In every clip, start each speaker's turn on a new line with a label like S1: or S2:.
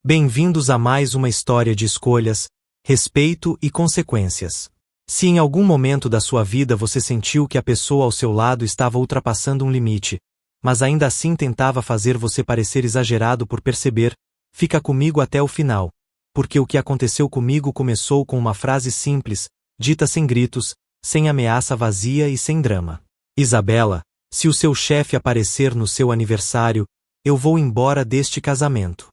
S1: Bem-vindos a mais uma história de escolhas, respeito e consequências. Se em algum momento da sua vida você sentiu que a pessoa ao seu lado estava ultrapassando um limite, mas ainda assim tentava fazer você parecer exagerado por perceber, fica comigo até o final, porque o que aconteceu comigo começou com uma frase simples, dita sem gritos, sem ameaça vazia e sem drama. Isabela, se o seu chefe aparecer no seu aniversário, eu vou embora deste casamento.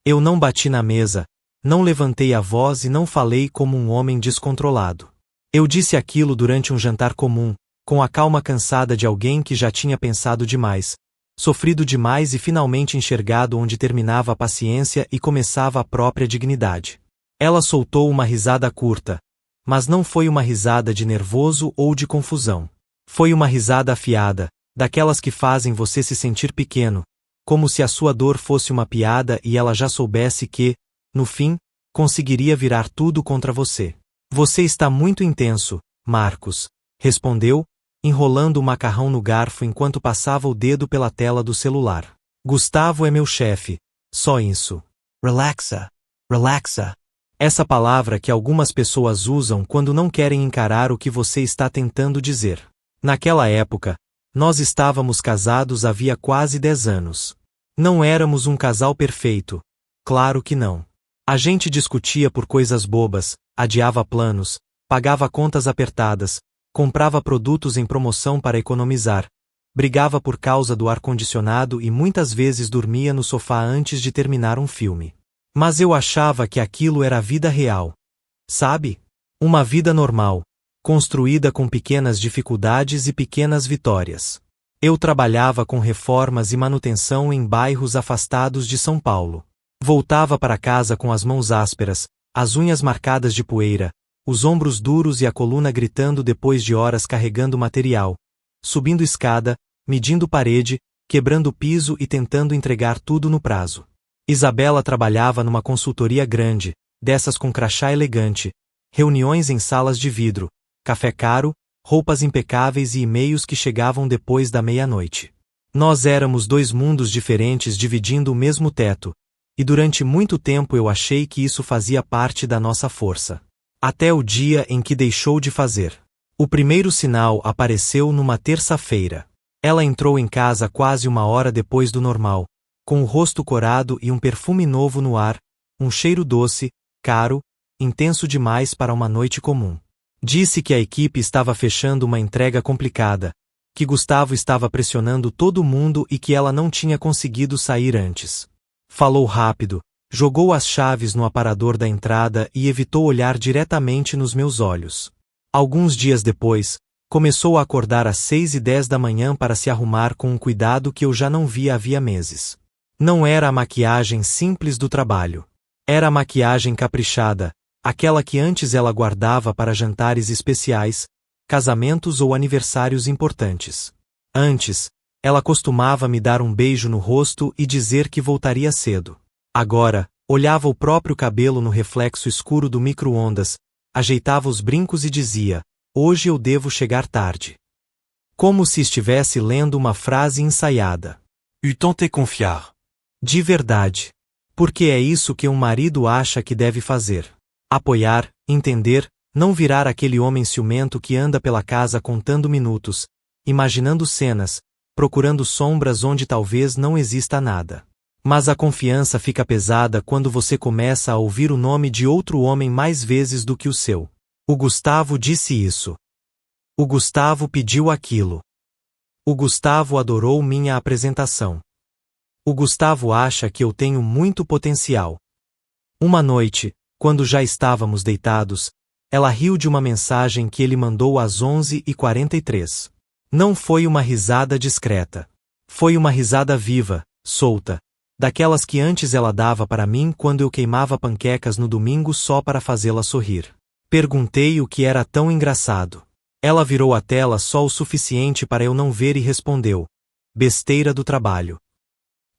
S1: Eu não bati na mesa, não levantei a voz e não falei como um homem descontrolado. Eu disse aquilo durante um jantar comum, com a calma cansada de alguém que já tinha pensado demais, sofrido demais e finalmente enxergado onde terminava a paciência e começava a própria dignidade. Ela soltou uma risada curta, mas não foi uma risada de nervoso ou de confusão. Foi uma risada afiada, daquelas que fazem você se sentir pequeno, como se a sua dor fosse uma piada e ela já soubesse que, no fim, conseguiria virar tudo contra você. Você está muito intenso, Marcos, respondeu, enrolando o macarrão no garfo enquanto passava o dedo pela tela do celular. Gustavo é meu chefe, só isso. Relaxa, relaxa. Essa palavra que algumas pessoas usam quando não querem encarar o que você está tentando dizer. Naquela época, nós estávamos casados havia quase 10 anos. Não éramos um casal perfeito, claro que não. A gente discutia por coisas bobas, adiava planos, pagava contas apertadas, comprava produtos em promoção para economizar, brigava por causa do ar-condicionado e muitas vezes dormia no sofá antes de terminar um filme. Mas eu achava que aquilo era a vida real. Sabe? Uma vida normal, construída com pequenas dificuldades e pequenas vitórias. Eu trabalhava com reformas e manutenção em bairros afastados de São Paulo. Voltava para casa com as mãos ásperas, as unhas marcadas de poeira, os ombros duros e a coluna gritando depois de horas carregando material, subindo escada, medindo parede, quebrando piso e tentando entregar tudo no prazo. Isabela trabalhava numa consultoria grande, dessas com crachá elegante, reuniões em salas de vidro, café caro, roupas impecáveis e e-mails que chegavam depois da meia-noite. Nós éramos dois mundos diferentes dividindo o mesmo teto, e durante muito tempo eu achei que isso fazia parte da nossa força. Até o dia em que deixou de fazer. O primeiro sinal apareceu numa terça-feira. Ela entrou em casa quase uma hora depois do normal, com o rosto corado e um perfume novo no ar, um cheiro doce, caro, intenso demais para uma noite comum. Disse que a equipe estava fechando uma entrega complicada, que Gustavo estava pressionando todo mundo e que ela não tinha conseguido sair antes. Falou rápido, jogou as chaves no aparador da entrada e evitou olhar diretamente nos meus olhos. Alguns dias depois, começou a acordar às 6h10 da manhã para se arrumar com um cuidado que eu já não via havia meses. Não era a maquiagem simples do trabalho. Era a maquiagem caprichada, aquela que antes ela guardava para jantares especiais, casamentos ou aniversários importantes. Antes, ela costumava me dar um beijo no rosto e dizer que voltaria cedo. Agora, olhava o próprio cabelo no reflexo escuro do micro-ondas, ajeitava os brincos e dizia: "Hoje eu devo chegar tarde." Como se estivesse lendo uma frase ensaiada. "Eu tentei confiar." De verdade. Porque é isso que um marido acha que deve fazer. Apoiar, entender, não virar aquele homem ciumento que anda pela casa contando minutos, imaginando cenas, procurando sombras onde talvez não exista nada. Mas a confiança fica pesada quando você começa a ouvir o nome de outro homem mais vezes do que o seu. O Gustavo disse isso. O Gustavo pediu aquilo. O Gustavo adorou minha apresentação. O Gustavo acha que eu tenho muito potencial. Uma noite, quando já estávamos deitados, ela riu de uma mensagem que ele mandou às 11h43. Não foi uma risada discreta. Foi uma risada viva, solta, daquelas que antes ela dava para mim quando eu queimava panquecas no domingo só para fazê-la sorrir. Perguntei o que era tão engraçado. Ela virou a tela só o suficiente para eu não ver e respondeu: "Besteira do trabalho."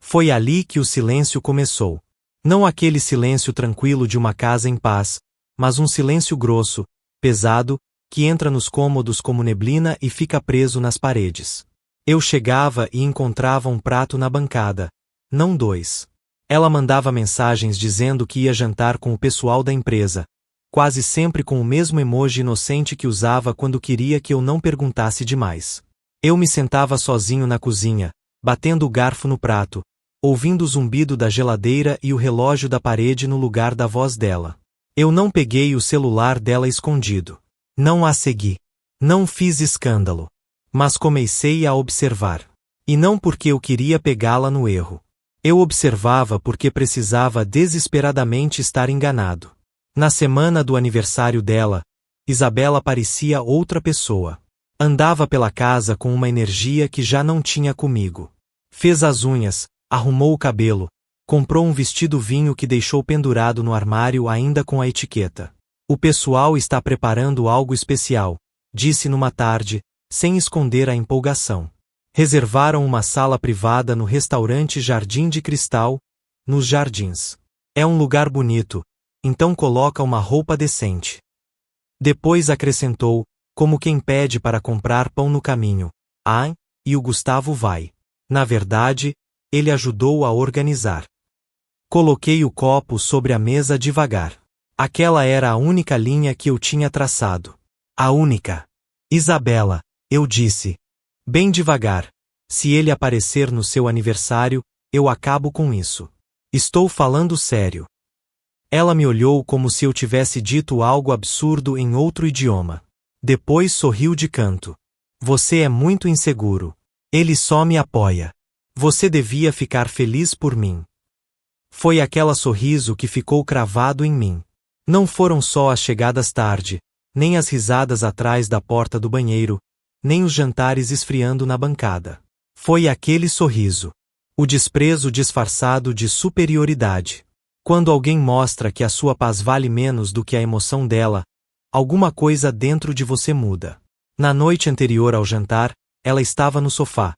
S1: Foi ali que o silêncio começou. Não aquele silêncio tranquilo de uma casa em paz, mas um silêncio grosso, pesado, que entra nos cômodos como neblina e fica preso nas paredes. Eu chegava e encontrava um prato na bancada, não dois. Ela mandava mensagens dizendo que ia jantar com o pessoal da empresa, quase sempre com o mesmo emoji inocente que usava quando queria que eu não perguntasse demais. Eu me sentava sozinho na cozinha, batendo o garfo no prato, ouvindo o zumbido da geladeira e o relógio da parede no lugar da voz dela. Eu não peguei o celular dela escondido. Não a segui. Não fiz escândalo. Mas comecei a observar. E não porque eu queria pegá-la no erro. Eu observava porque precisava desesperadamente estar enganado. Na semana do aniversário dela, Isabela parecia outra pessoa. Andava pela casa com uma energia que já não tinha comigo. Fez as unhas, arrumou o cabelo, comprou um vestido vinho que deixou pendurado no armário ainda com a etiqueta. O pessoal está preparando algo especial, disse numa tarde, sem esconder a empolgação. Reservaram uma sala privada no restaurante Jardim de Cristal, nos Jardins. É um lugar bonito, então coloca uma roupa decente. Depois acrescentou, como quem pede para comprar pão no caminho. Ah, e o Gustavo vai. Na verdade, ele ajudou a organizar. Coloquei o copo sobre a mesa devagar. Aquela era a única linha que eu tinha traçado. A única. Isabela, eu disse. Bem devagar. Se ele aparecer no seu aniversário, eu acabo com isso. Estou falando sério. Ela me olhou como se eu tivesse dito algo absurdo em outro idioma. Depois sorriu de canto. Você é muito inseguro. Ele só me apoia. Você devia ficar feliz por mim. Foi aquele sorriso que ficou cravado em mim. Não foram só as chegadas tarde, nem as risadas atrás da porta do banheiro, nem os jantares esfriando na bancada. Foi aquele sorriso. O desprezo disfarçado de superioridade. Quando alguém mostra que a sua paz vale menos do que a emoção dela, alguma coisa dentro de você muda. Na noite anterior ao jantar, ela estava no sofá,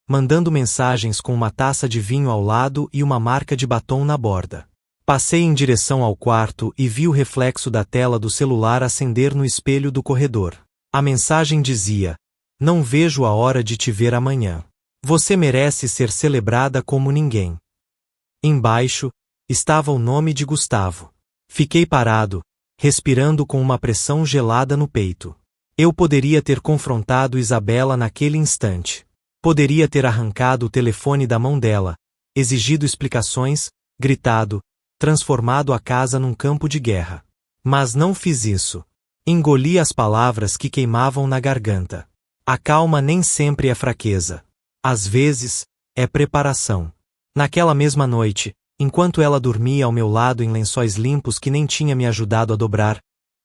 S1: mandando mensagens com uma taça de vinho ao lado e uma marca de batom na borda. Passei em direção ao quarto e vi o reflexo da tela do celular acender no espelho do corredor. A mensagem dizia: não vejo a hora de te ver amanhã. Você merece ser celebrada como ninguém. Embaixo, estava o nome de Gustavo. Fiquei parado, respirando com uma pressão gelada no peito. Eu poderia ter confrontado Isabela naquele instante. Poderia ter arrancado o telefone da mão dela, exigido explicações, gritado, transformado a casa num campo de guerra. Mas não fiz isso. Engoli as palavras que queimavam na garganta. A calma nem sempre é fraqueza. Às vezes, é preparação. Naquela mesma noite, enquanto ela dormia ao meu lado em lençóis limpos que nem tinha me ajudado a dobrar,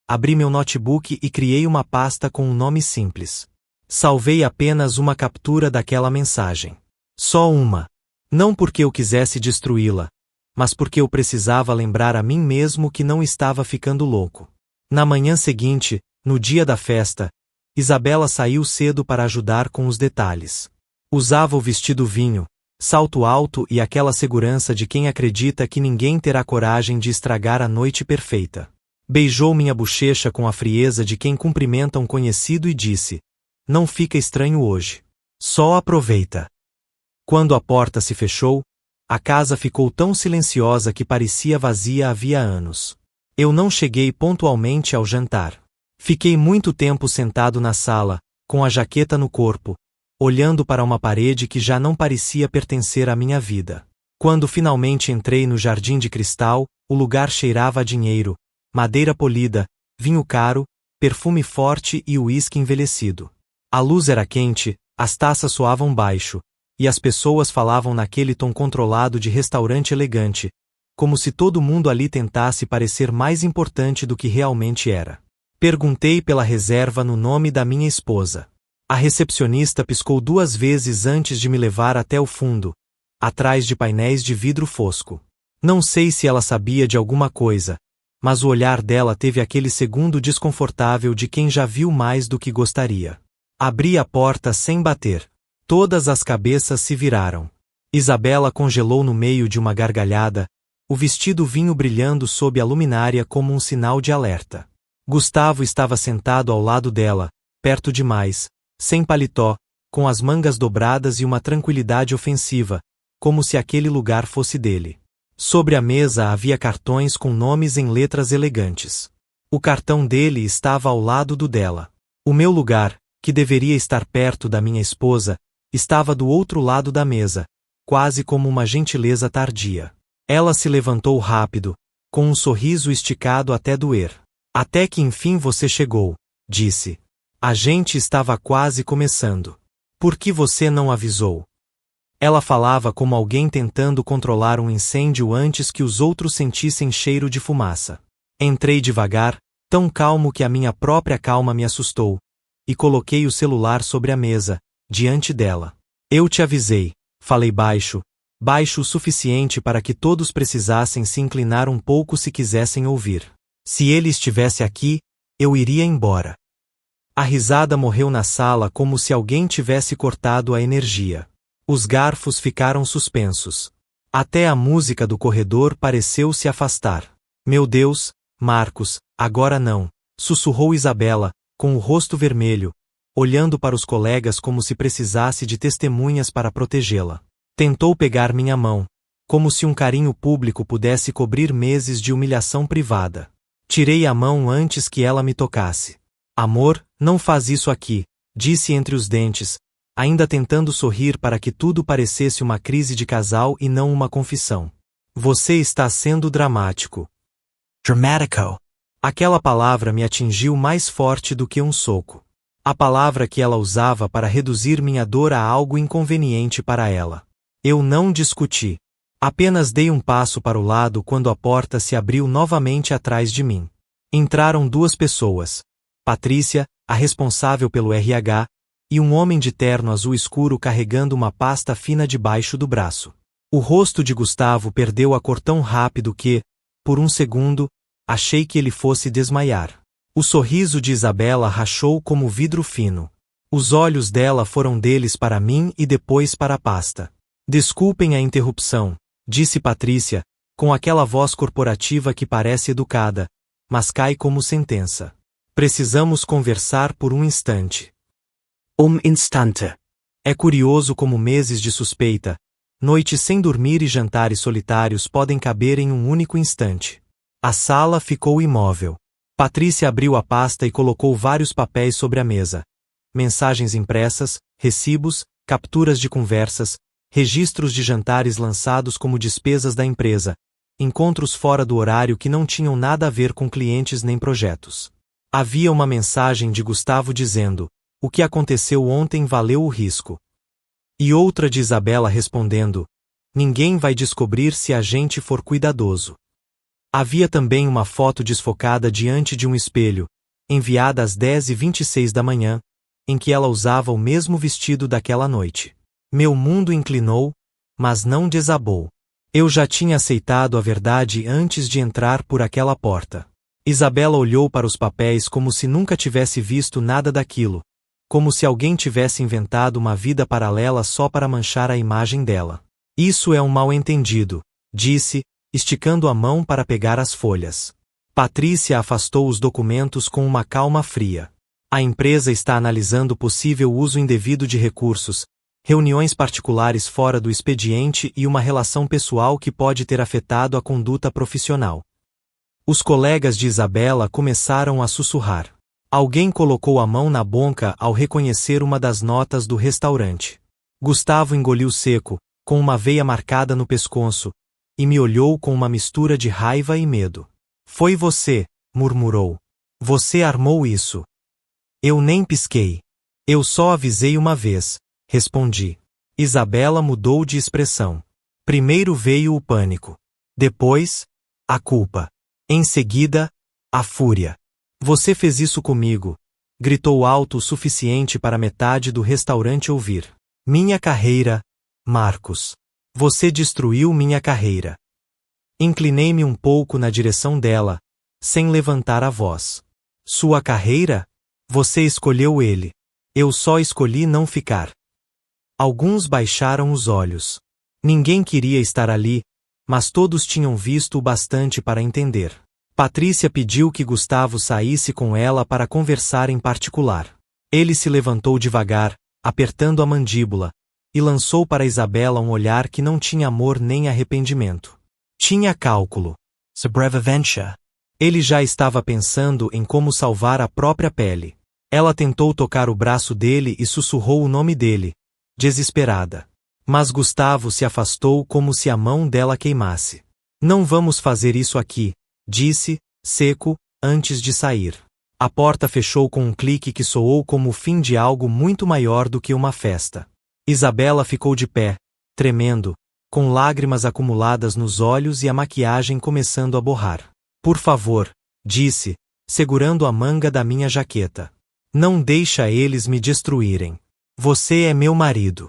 S1: abri meu notebook e criei uma pasta com um nome simples. Salvei apenas uma captura daquela mensagem. Só uma. Não porque eu quisesse destruí-la, mas porque eu precisava lembrar a mim mesmo que não estava ficando louco. Na manhã seguinte, no dia da festa, Isabela saiu cedo para ajudar com os detalhes. Usava o vestido vinho, salto alto e aquela segurança de quem acredita que ninguém terá coragem de estragar a noite perfeita. Beijou minha bochecha com a frieza de quem cumprimenta um conhecido e disse: não fica estranho hoje. Só aproveita. Quando a porta se fechou, a casa ficou tão silenciosa que parecia vazia havia anos. Eu não cheguei pontualmente ao jantar. Fiquei muito tempo sentado na sala, com a jaqueta no corpo, olhando para uma parede que já não parecia pertencer à minha vida. Quando finalmente entrei no Jardim de Cristal, o lugar cheirava a dinheiro, madeira polida, vinho caro, perfume forte e uísque envelhecido. A luz era quente, as taças soavam baixo, e as pessoas falavam naquele tom controlado de restaurante elegante, como se todo mundo ali tentasse parecer mais importante do que realmente era. Perguntei pela reserva no nome da minha esposa. A recepcionista piscou 2 vezes antes de me levar até o fundo, atrás de painéis de vidro fosco. Não sei se ela sabia de alguma coisa, mas o olhar dela teve aquele segundo desconfortável de quem já viu mais do que gostaria. Abri a porta sem bater. Todas as cabeças se viraram. Isabela congelou no meio de uma gargalhada, o vestido vinho brilhando sob a luminária como um sinal de alerta. Gustavo estava sentado ao lado dela, perto demais, sem paletó, com as mangas dobradas e uma tranquilidade ofensiva, como se aquele lugar fosse dele. Sobre a mesa havia cartões com nomes em letras elegantes. O cartão dele estava ao lado do dela. O meu lugar, que deveria estar perto da minha esposa, estava do outro lado da mesa, quase como uma gentileza tardia. Ela se levantou rápido, com um sorriso esticado até doer. Até que enfim você chegou, disse. A gente estava quase começando. Por que você não avisou? Ela falava como alguém tentando controlar um incêndio antes que os outros sentissem cheiro de fumaça. Entrei devagar, tão calmo que a minha própria calma me assustou, e coloquei o celular sobre a mesa, diante dela. Eu te avisei, falei baixo, baixo o suficiente para que todos precisassem se inclinar um pouco se quisessem ouvir. Se ele estivesse aqui, eu iria embora. A risada morreu na sala como se alguém tivesse cortado a energia. Os garfos ficaram suspensos. Até a música do corredor pareceu se afastar. Meu Deus, Marcos, agora não, sussurrou Isabela, com o rosto vermelho, olhando para os colegas como se precisasse de testemunhas para protegê-la. Tentou pegar minha mão, como se um carinho público pudesse cobrir meses de humilhação privada. Tirei a mão antes que ela me tocasse. Amor, não faz isso aqui, disse entre os dentes, ainda tentando sorrir para que tudo parecesse uma crise de casal e não uma confissão. Você está sendo dramático. Dramatico. Aquela palavra me atingiu mais forte do que um soco. A palavra que ela usava para reduzir minha dor a algo inconveniente para ela. Eu não discuti. Apenas dei um passo para o lado quando a porta se abriu novamente atrás de mim. Entraram duas pessoas. Patrícia, a responsável pelo RH, e um homem de terno azul escuro carregando uma pasta fina debaixo do braço. O rosto de Gustavo perdeu a cor tão rápido que, por um segundo, achei que ele fosse desmaiar. O sorriso de Isabela rachou como vidro fino. Os olhos dela foram deles para mim e depois para a pasta. Desculpem a interrupção, disse Patrícia, com aquela voz corporativa que parece educada, mas cai como sentença. Precisamos conversar por um instante. Instante. É curioso como meses de suspeita, noites sem dormir e jantares solitários podem caber em um único instante. A sala ficou imóvel. Patrícia abriu a pasta e colocou vários papéis sobre a mesa. Mensagens impressas, recibos, capturas de conversas, registros de jantares lançados como despesas da empresa, encontros fora do horário que não tinham nada a ver com clientes nem projetos. Havia uma mensagem de Gustavo dizendo: o que aconteceu ontem valeu o risco. E outra de Isabela respondendo: ninguém vai descobrir se a gente for cuidadoso. Havia também uma foto desfocada diante de um espelho, enviada às 10h26 da manhã, em que ela usava o mesmo vestido daquela noite. Meu mundo inclinou, mas não desabou. Eu já tinha aceitado a verdade antes de entrar por aquela porta. Isabela olhou para os papéis como se nunca tivesse visto nada daquilo, como se alguém tivesse inventado uma vida paralela só para manchar a imagem dela. Isso é um mal-entendido, disse, esticando a mão para pegar as folhas. Patrícia afastou os documentos com uma calma fria. A empresa está analisando possível uso indevido de recursos, reuniões particulares fora do expediente e uma relação pessoal que pode ter afetado a conduta profissional. Os colegas de Isabela começaram a sussurrar. Alguém colocou a mão na boca ao reconhecer uma das notas do restaurante. Gustavo engoliu seco, com uma veia marcada no pescoço, e me olhou com uma mistura de raiva e medo. Foi você, murmurou. Você armou isso. Eu nem pisquei. Eu só avisei uma vez, respondi. Isabela mudou de expressão. Primeiro veio o pânico. Depois, a culpa. Em seguida, a fúria. Você fez isso comigo, gritou alto o suficiente para metade do restaurante ouvir. Minha carreira, Marcos. Você destruiu minha carreira. Inclinei-me um pouco na direção dela, sem levantar a voz. Sua carreira? Você escolheu ele. Eu só escolhi não ficar. Alguns baixaram os olhos. Ninguém queria estar ali, mas todos tinham visto o bastante para entender. Patrícia pediu que Gustavo saísse com ela para conversar em particular. Ele se levantou devagar, apertando a mandíbula, e lançou para Isabela um olhar que não tinha amor nem arrependimento. Tinha cálculo. Sobrevivencia. Ele já estava pensando em como salvar a própria pele. Ela tentou tocar o braço dele e sussurrou o nome dele, desesperada. Mas Gustavo se afastou como se a mão dela queimasse. Não vamos fazer isso aqui, disse, seco, antes de sair. A porta fechou com um clique que soou como o fim de algo muito maior do que uma festa. Isabela ficou de pé, tremendo, com lágrimas acumuladas nos olhos e a maquiagem começando a borrar. Por favor, disse, segurando a manga da minha jaqueta. Não deixa eles me destruírem. Você é meu marido.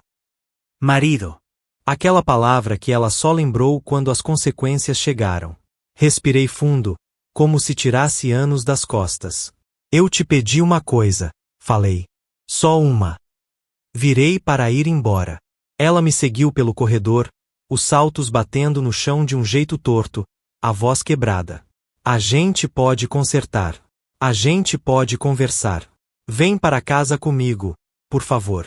S1: Marido. Aquela palavra que ela só lembrou quando as consequências chegaram. Respirei fundo, como se tirasse anos das costas. Eu te pedi uma coisa, falei. Só uma. Virei para ir embora. Ela me seguiu pelo corredor, os saltos batendo no chão de um jeito torto, a voz quebrada. A gente pode consertar. A gente pode conversar. Vem para casa comigo, por favor.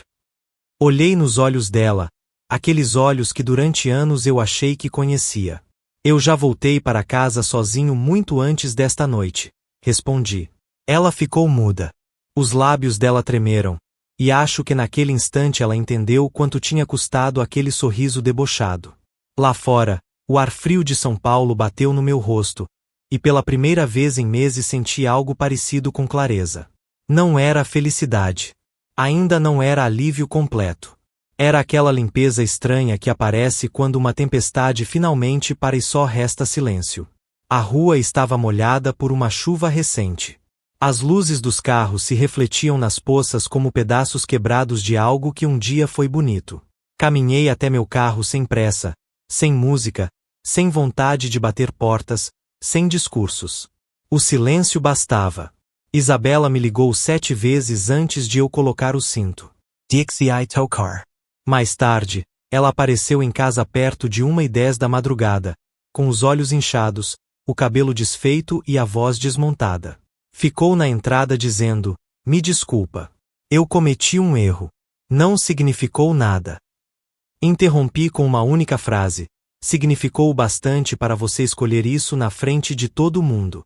S1: Olhei nos olhos dela, aqueles olhos que durante anos eu achei que conhecia. Eu já voltei para casa sozinho muito antes desta noite, respondi. Ela ficou muda. Os lábios dela tremeram, e acho que naquele instante ela entendeu quanto tinha custado aquele sorriso debochado. Lá fora, o ar frio de São Paulo bateu no meu rosto, e pela primeira vez em meses senti algo parecido com clareza. Não era felicidade. Ainda não era alívio completo. Era aquela limpeza estranha que aparece quando uma tempestade finalmente para e só resta silêncio. A rua estava molhada por uma chuva recente. As luzes dos carros se refletiam nas poças como pedaços quebrados de algo que um dia foi bonito. Caminhei até meu carro sem pressa, sem música, sem vontade de bater portas, sem discursos. O silêncio bastava. Isabela me ligou 7 vezes antes de eu colocar o cinto. Dixie Tokar. Mais tarde, ela apareceu em casa perto de 1h10 da madrugada, com os olhos inchados, o cabelo desfeito e a voz desmontada. Ficou na entrada dizendo, me desculpa. Eu cometi um erro. Não significou nada. Interrompi com uma única frase. Significou o bastante para você escolher isso na frente de todo mundo.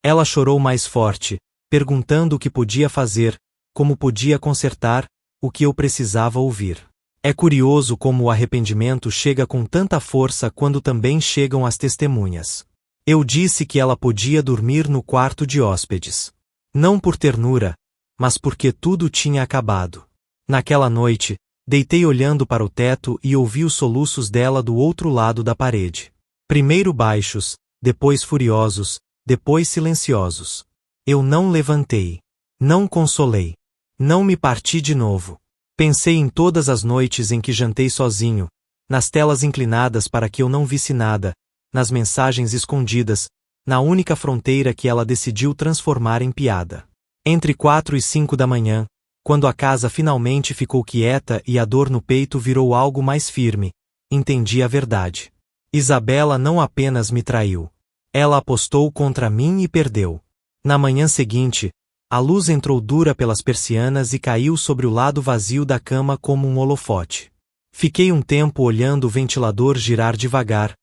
S1: Ela chorou mais forte, perguntando o que podia fazer, como podia consertar, o que eu precisava ouvir. É curioso como o arrependimento chega com tanta força quando também chegam as testemunhas. Eu disse que ela podia dormir no quarto de hóspedes. Não por ternura, mas porque tudo tinha acabado. Naquela noite, deitei olhando para o teto e ouvi os soluços dela do outro lado da parede. Primeiro baixos, depois furiosos, depois silenciosos. Eu não levantei. Não consolei. Não me parti de novo. Pensei em todas as noites em que jantei sozinho, nas telas inclinadas para que eu não visse nada, nas mensagens escondidas, na única fronteira que ela decidiu transformar em piada. Entre 4 e 5 da manhã, quando a casa finalmente ficou quieta e a dor no peito virou algo mais firme, entendi a verdade. Isabela não apenas me traiu. Ela apostou contra mim e perdeu. Na manhã seguinte, a luz entrou dura pelas persianas e caiu sobre o lado vazio da cama como um holofote. Fiquei um tempo olhando o ventilador girar devagar,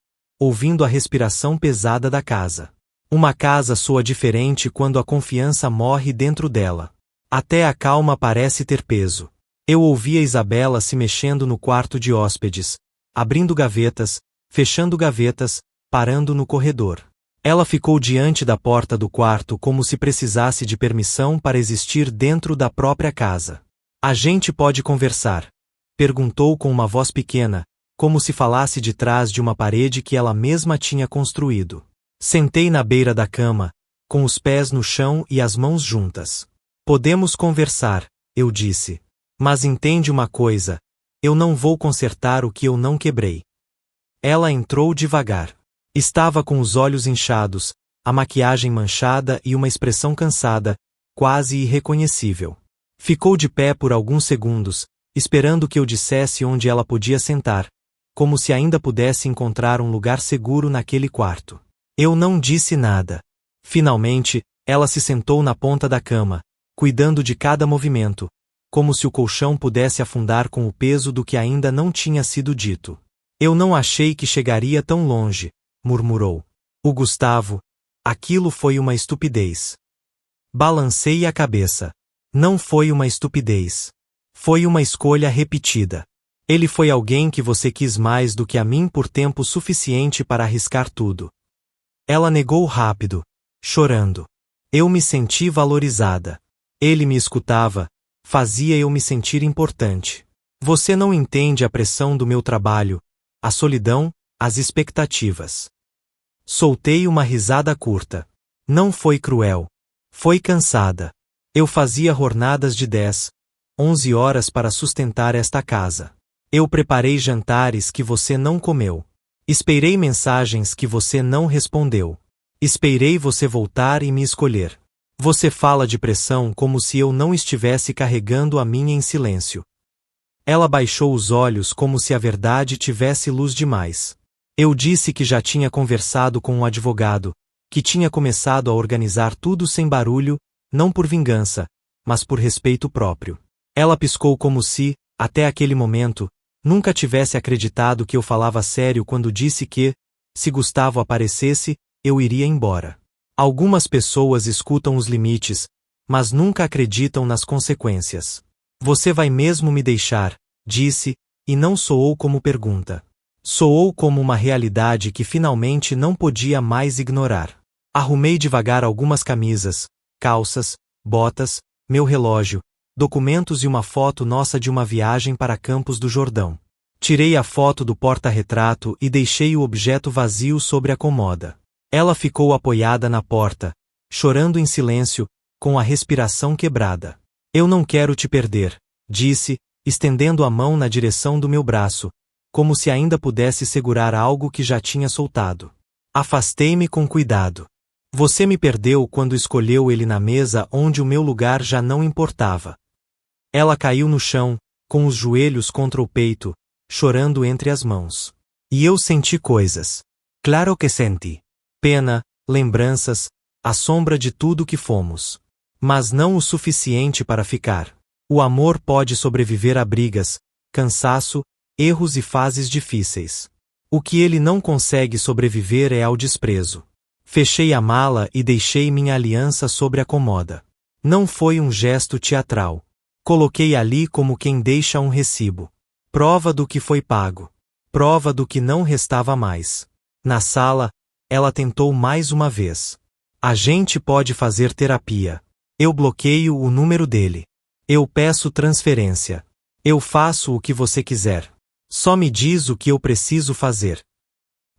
S1: ouvindo a respiração pesada da casa. Uma casa soa diferente quando a confiança morre dentro dela. Até a calma parece ter peso. Eu ouvia Isabela se mexendo no quarto de hóspedes, abrindo gavetas, fechando gavetas, parando no corredor. Ela ficou diante da porta do quarto como se precisasse de permissão para existir dentro da própria casa. A gente pode conversar? Perguntou com uma voz pequena, como se falasse de trás de uma parede que ela mesma tinha construído. Sentei na beira da cama, com os pés no chão e as mãos juntas. Podemos conversar, eu disse. Mas entende uma coisa, eu não vou consertar o que eu não quebrei. Ela entrou devagar. Estava com os olhos inchados, a maquiagem manchada e uma expressão cansada, quase irreconhecível. Ficou de pé por alguns segundos, esperando que eu dissesse onde ela podia sentar, como se ainda pudesse encontrar um lugar seguro naquele quarto. Eu não disse nada. Finalmente, ela se sentou na ponta da cama, cuidando de cada movimento, como se o colchão pudesse afundar com o peso do que ainda não tinha sido dito. Eu não achei que chegaria tão longe, murmurou. O Gustavo. Aquilo foi uma estupidez. Balancei a cabeça. Não foi uma estupidez. Foi uma escolha repetida. Ele foi alguém que você quis mais do que a mim por tempo suficiente para arriscar tudo. Ela negou rápido, chorando. Eu me senti valorizada. Ele me escutava, fazia eu me sentir importante. Você não entende a pressão do meu trabalho, a solidão, as expectativas. Soltei uma risada curta. Não foi cruel. Foi cansada. Eu fazia jornadas de 10, 11 horas para sustentar esta casa. Eu preparei jantares que você não comeu. Esperei mensagens que você não respondeu. Esperei você voltar e me escolher. Você fala de pressão como se eu não estivesse carregando a minha em silêncio. Ela baixou os olhos como se a verdade tivesse luz demais. Eu disse que já tinha conversado com um advogado, que tinha começado a organizar tudo sem barulho, não por vingança, mas por respeito próprio. Ela piscou como se, até aquele momento, nunca tivesse acreditado que eu falava sério quando disse que, se Gustavo aparecesse, eu iria embora. Algumas pessoas escutam os limites, mas nunca acreditam nas consequências. Você vai mesmo me deixar, disse, e não soou como pergunta. Soou como uma realidade que finalmente não podia mais ignorar. Arrumei devagar algumas camisas, calças, botas, meu relógio, documentos e uma foto nossa de uma viagem para Campos do Jordão. Tirei a foto do porta-retrato e deixei o objeto vazio sobre a comoda. Ela ficou apoiada na porta, chorando em silêncio, com a respiração quebrada. Eu não quero te perder, disse, estendendo a mão na direção do meu braço, como se ainda pudesse segurar algo que já tinha soltado. Afastei-me com cuidado. Você me perdeu quando escolheu ele na mesa onde o meu lugar já não importava. Ela caiu no chão, com os joelhos contra o peito, chorando entre as mãos. E eu senti coisas. Claro que senti. Pena, lembranças, a sombra de tudo que fomos. Mas não o suficiente para ficar. O amor pode sobreviver a brigas, cansaço, erros e fases difíceis. O que ele não consegue sobreviver é ao desprezo. Fechei a mala e deixei minha aliança sobre a comoda. Não foi um gesto teatral. Coloquei ali como quem deixa um recibo. Prova do que foi pago. Prova do que não restava mais. Na sala, ela tentou mais uma vez. A gente pode fazer terapia. Eu bloqueio o número dele. Eu peço transferência. Eu faço o que você quiser. Só me diz o que eu preciso fazer.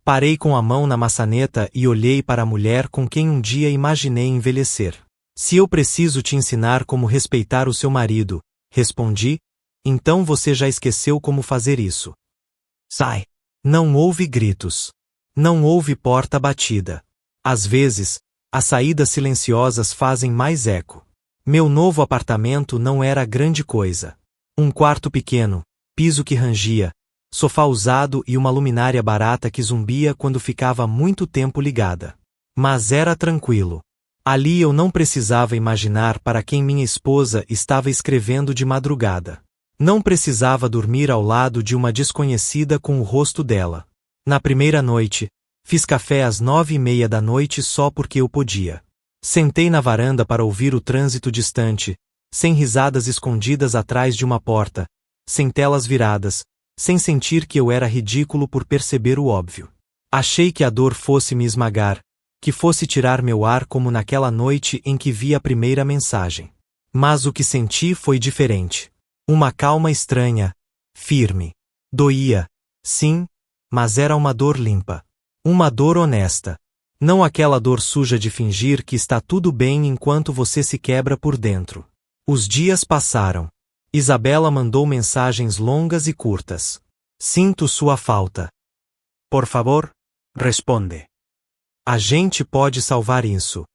S1: Parei com a mão na maçaneta e olhei para a mulher com quem um dia imaginei envelhecer. Se eu preciso te ensinar como respeitar o seu marido, respondi, então você já esqueceu como fazer isso. Sai. Não houve gritos. Não houve porta batida. Às vezes, as saídas silenciosas fazem mais eco. Meu novo apartamento não era grande coisa. Um quarto pequeno, piso que rangia, sofá usado e uma luminária barata que zumbia quando ficava muito tempo ligada. Mas era tranquilo. Ali eu não precisava imaginar para quem minha esposa estava escrevendo de madrugada. Não precisava dormir ao lado de uma desconhecida com o rosto dela. Na primeira noite, fiz café às 9:30 da noite só porque eu podia. Sentei na varanda para ouvir o trânsito distante, sem risadas escondidas atrás de uma porta, sem telas viradas, sem sentir que eu era ridículo por perceber o óbvio. Achei que a dor fosse me esmagar, que fosse tirar meu ar como naquela noite em que vi a primeira mensagem. Mas o que senti foi diferente. Uma calma estranha, firme. Doía, sim, mas era uma dor limpa. Uma dor honesta. Não aquela dor suja de fingir que está tudo bem enquanto você se quebra por dentro. Os dias passaram. Isabela mandou mensagens longas e curtas. Sinto sua falta. Por favor, responde. A gente pode salvar isso.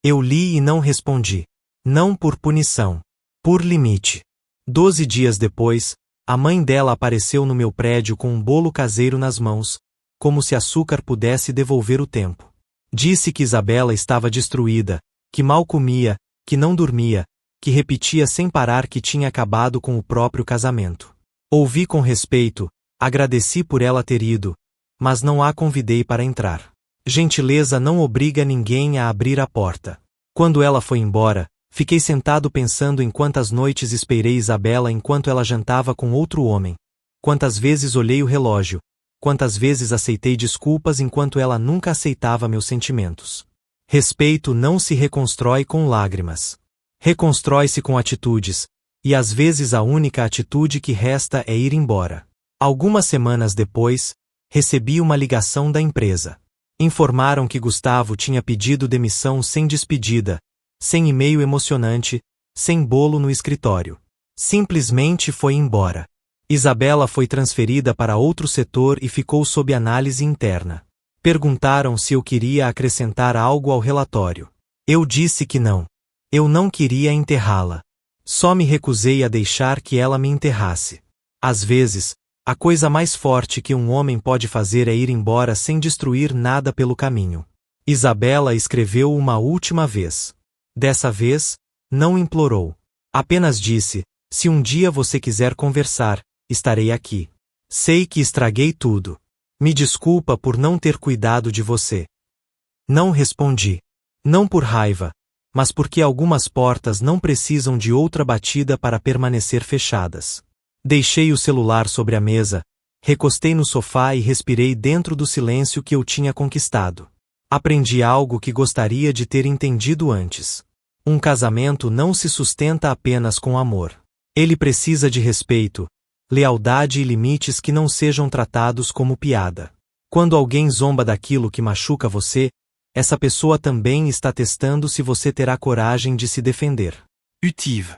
S1: Eu li e não respondi. Não por punição. Por limite. 12 dias depois, a mãe dela apareceu no meu prédio com um bolo caseiro nas mãos, como se açúcar pudesse devolver o tempo. Disse que Isabela estava destruída, que mal comia, que não dormia, que repetia sem parar que tinha acabado com o próprio casamento. Ouvi com respeito, agradeci por ela ter ido, mas não a convidei para entrar. Gentileza não obriga ninguém a abrir a porta. Quando ela foi embora, fiquei sentado pensando em quantas noites esperei Isabela enquanto ela jantava com outro homem. Quantas vezes olhei o relógio. Quantas vezes aceitei desculpas enquanto ela nunca aceitava meus sentimentos. Respeito não se reconstrói com lágrimas. Reconstrói-se com atitudes, e às vezes a única atitude que resta é ir embora. Algumas semanas depois, recebi uma ligação da empresa. Informaram que Gustavo tinha pedido demissão sem despedida, sem e-mail emocionante, sem bolo no escritório. Simplesmente foi embora. Isabela foi transferida para outro setor e ficou sob análise interna. Perguntaram se eu queria acrescentar algo ao relatório. Eu disse que não. Eu não queria enterrá-la. Só me recusei a deixar que ela me enterrasse. Às vezes, a coisa mais forte que um homem pode fazer é ir embora sem destruir nada pelo caminho. Isabela escreveu uma última vez. Dessa vez, não implorou. Apenas disse: se um dia você quiser conversar, estarei aqui. Sei que estraguei tudo. Me desculpa por não ter cuidado de você. Não respondi. Não por raiva, mas porque algumas portas não precisam de outra batida para permanecer fechadas. Deixei o celular sobre a mesa, recostei no sofá e respirei dentro do silêncio que eu tinha conquistado. Aprendi algo que gostaria de ter entendido antes. Um casamento não se sustenta apenas com amor. Ele precisa de respeito, lealdade e limites que não sejam tratados como piada. Quando alguém zomba daquilo que machuca você, essa pessoa também está testando se você terá coragem de se defender. Utive.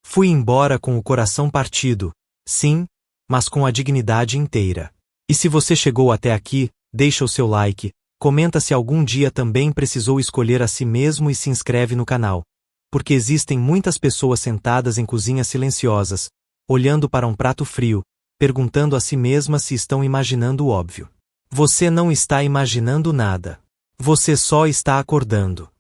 S1: Fui embora com o coração partido, sim, mas com a dignidade inteira. E se você chegou até aqui, deixa o seu like, comenta se algum dia também precisou escolher a si mesmo e se inscreve no canal, porque existem muitas pessoas sentadas em cozinhas silenciosas, olhando para um prato frio, perguntando a si mesmas se estão imaginando o óbvio. Você não está imaginando nada. Você só está acordando.